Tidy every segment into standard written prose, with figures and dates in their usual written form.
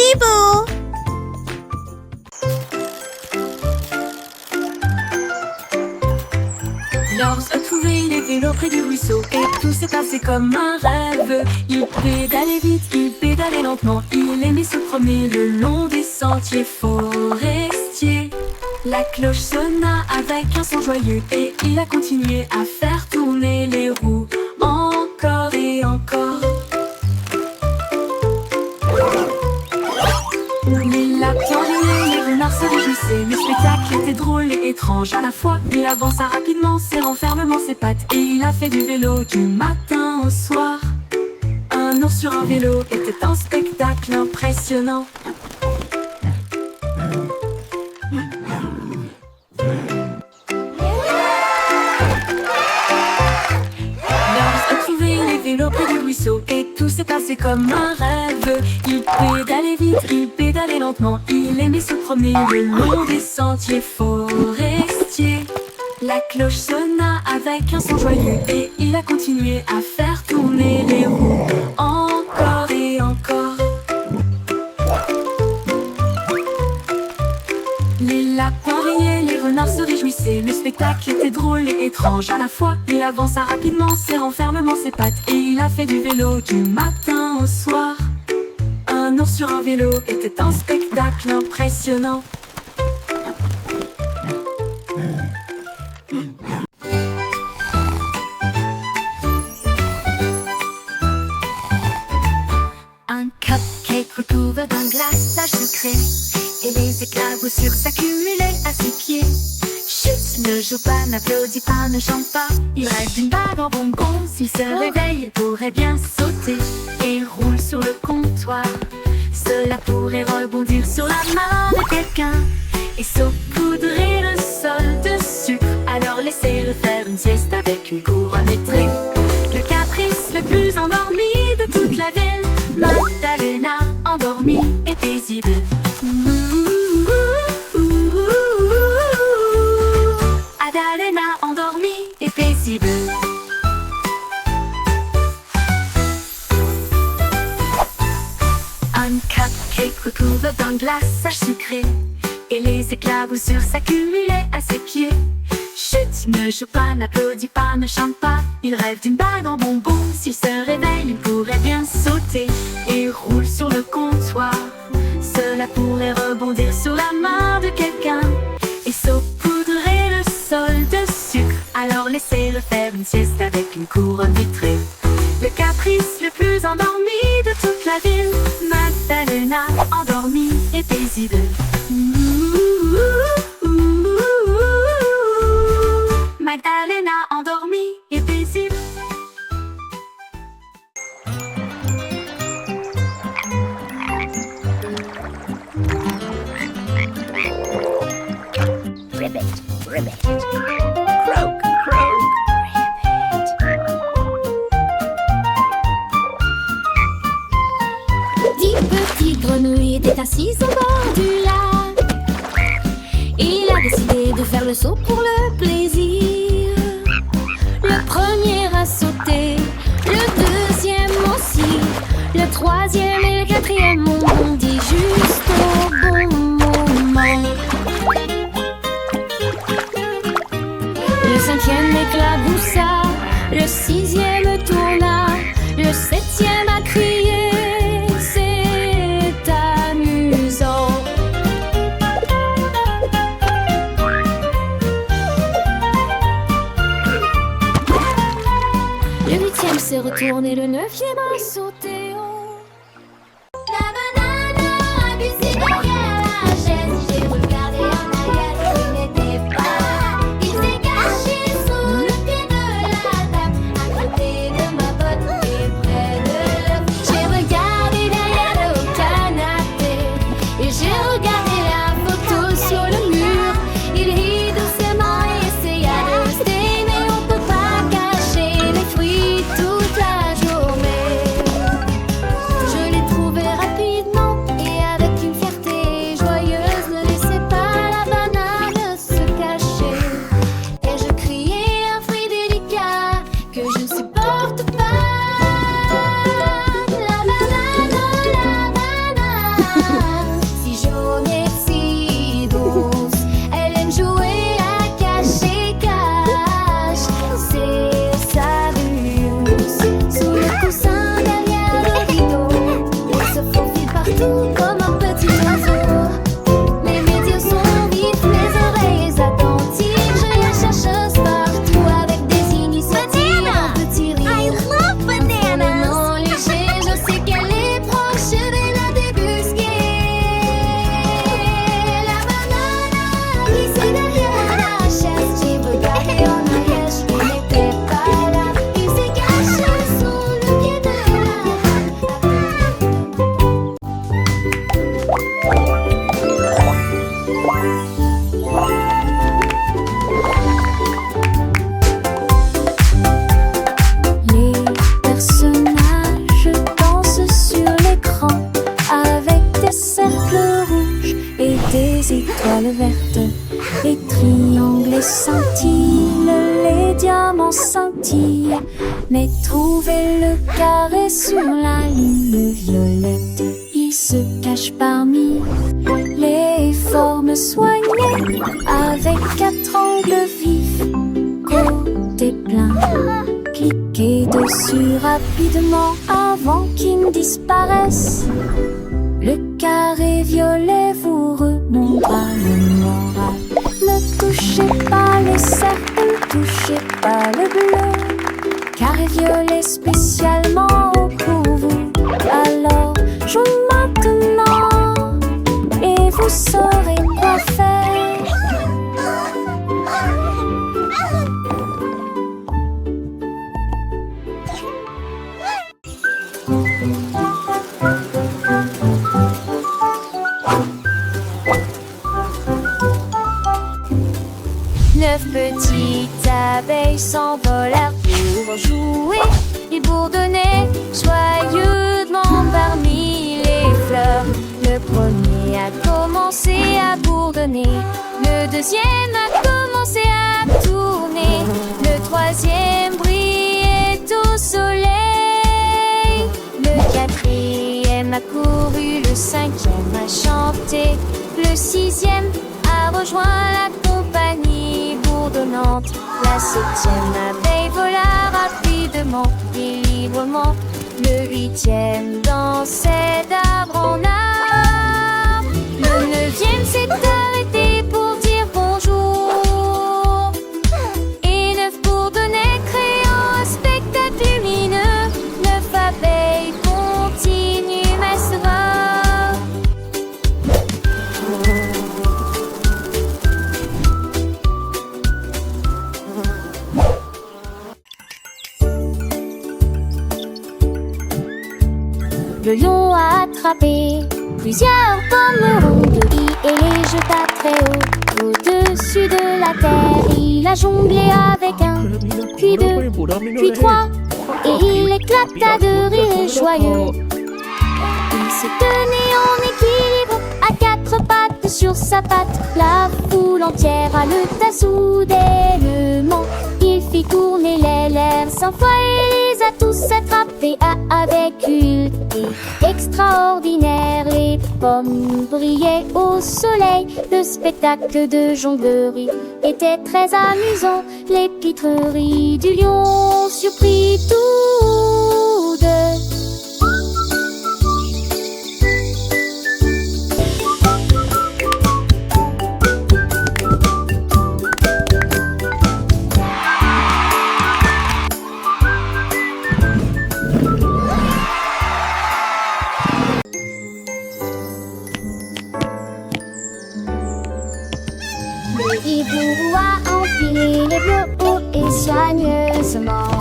Bibou. Lors a trouvé les vélos près du ruisseau et tout s'est passé comme un rêve. Il pédalait vite, il pédalait lentement, il aimait se promener le long des sentiers forestiers. La cloche sonna avec un son joyeux et il a continué à faire tourner les roues encore et encore. Les lapins riaient, les renards se réjouissaient. Le spectacle était drôle et étrange à la fois. Il avança rapidement, serrant fermement ses pattes, et il a fait du vélo du matin au soir. Un ours sur un vélo était un spectacle impressionnant. Vélo près du ruisseau et tout s'est passé comme un rêve. Il pédalait vite, il pédalait lentement, il aimait se promener le long des sentiers forestiers. La cloche sonna avec un son joyeux et il a continué à faire tourner les roues encore et encore. Les lapins riaient, les renards se réjouissaient. Le spectacle était drôle et étrange à la fois. Il avança rapidement, serrant fermement ses pattes, et il a fait du vélo du matin au soir. Un ours sur un vélo était un spectacle impressionnant. Un cupcake recouvert d'un glaçage sucré et les éclaboussures s'accumulaient à ses pieds. Chut, ne joue pas, n'applaudis pas, ne chante pas. Il rêve d'une bague en bonbons. S'il se réveille, il pourrait bien sauter et roule sur le comptoir. Cela pourrait rebondir sur la main de quelqu'un et saupoudrer le sol de sucre. Alors laissez-le faire une sieste avec une couronne étrée. Le caprice le plus endormi de toute la ville, Magdalena, endormie et paisible. Magdalena, endormie et paisible. Un cupcake recouvert d'un glaçage sucré et les éclaboussures s'accumulaient à ses pieds. Chut, ne joue pas, n'applaudis pas, ne chante pas. Il rêve d'une bague en bonbons. S'il se réveille, il pourrait bien sauter et roule sur le comptoir. Cela pourrait rebondir sur la main de quelqu'un et saupoudrer le sol de sucre. Alors laissez-le faire une sieste avec une couronne vitrée. Le caprice le plus endormi de toute la ville, Magdalena, endormie et paisible. Magdalena, endormie et paisible. Ribbit, ribbit. Croak, croak. Ribbit. 10 petites grenouilles étaient assises au bord du lac. Il a décidé de faire le saut pour le plaisir. Le premier a sauté, le deuxième aussi. Le troisième et le quatrième ont bondi juste au bon moment. Le cinquième éclaboussa, le sixième tourna, le septième a crié. C'est amusant. Le huitième s'est retourné, le neuvième a sauté haut. La banane a glissé derrière la chaise. J'ai regardé en arrière, il n'était pas là. Il s'est caché sous le pied de la table, à côté de ma botte et près de l'œuf. J'ai regardé derrière le canapé et j'ai regardé la photo sur le mur. Il rit doucement et essaya de rester, mais on peut pas cacher les fruits toute la journée. Je l'ai trouvé rapidement et avec une fierté joyeuse, ne laissez pas le carré sur la ligne violette. Il se cache parmi les formes soignées, avec 4 angles vifs, côté plein. Cliquez dessus rapidement avant qu'il ne disparaisse. Le carré violet vous remontera le moral. Ne touchez pas les cercles, ne touchez pas le bleu. Carré violet spécialement pour vous. Alors joue maintenant et vous saurez quoi faire. Neuf petites abeilles s'envolèrent pour jouer. Ils bourdonnaient joyeusement parmi les fleurs. Le premier a commencé à bourdonner, le deuxième a commencé à tourner, le troisième brillait au soleil, le quatrième a couru, le cinquième a chanté, le sixième a rejoint la compagnie bourdonnante. La septième abeille vola rapidement et librement. Le huitième dansait d'arbre en arbre. Le neuvième s'est arrêté pour dire bonjour. Et 9 bourdonnaient, créant un spectacle lumineux. 9 abeilles continuent mais se rare. Le lion a attrapé plusieurs pommes rondes et les jeta très haut au-dessus de la terre. Il a jonglé avec un, puis deux, puis trois, et il éclata de rire joyeux. Il s'est tenu en équilibre à 4 pattes sur sa patte. La foule entière haleta soudainement. Il fit tourner les lèvres 100 fois et les a tous attrapés avec huilité extraordinaire. Les pommes brillaient au soleil. Le spectacle de jonglerie était très amusant. Les pitreries du lion surprit tous deux. Le hibou a empilé les bleus hauts et soigneusement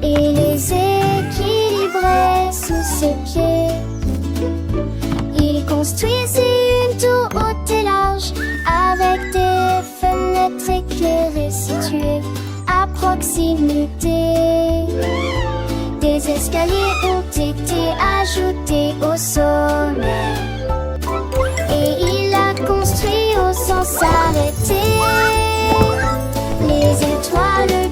et les équilibrait sous ses pieds. Il construisit une tour haute et large avec des fenêtres éclairées situées à proximité. Des escaliers ont été ajoutés au sommet et il a construit sans s'arrêter. Les étoiles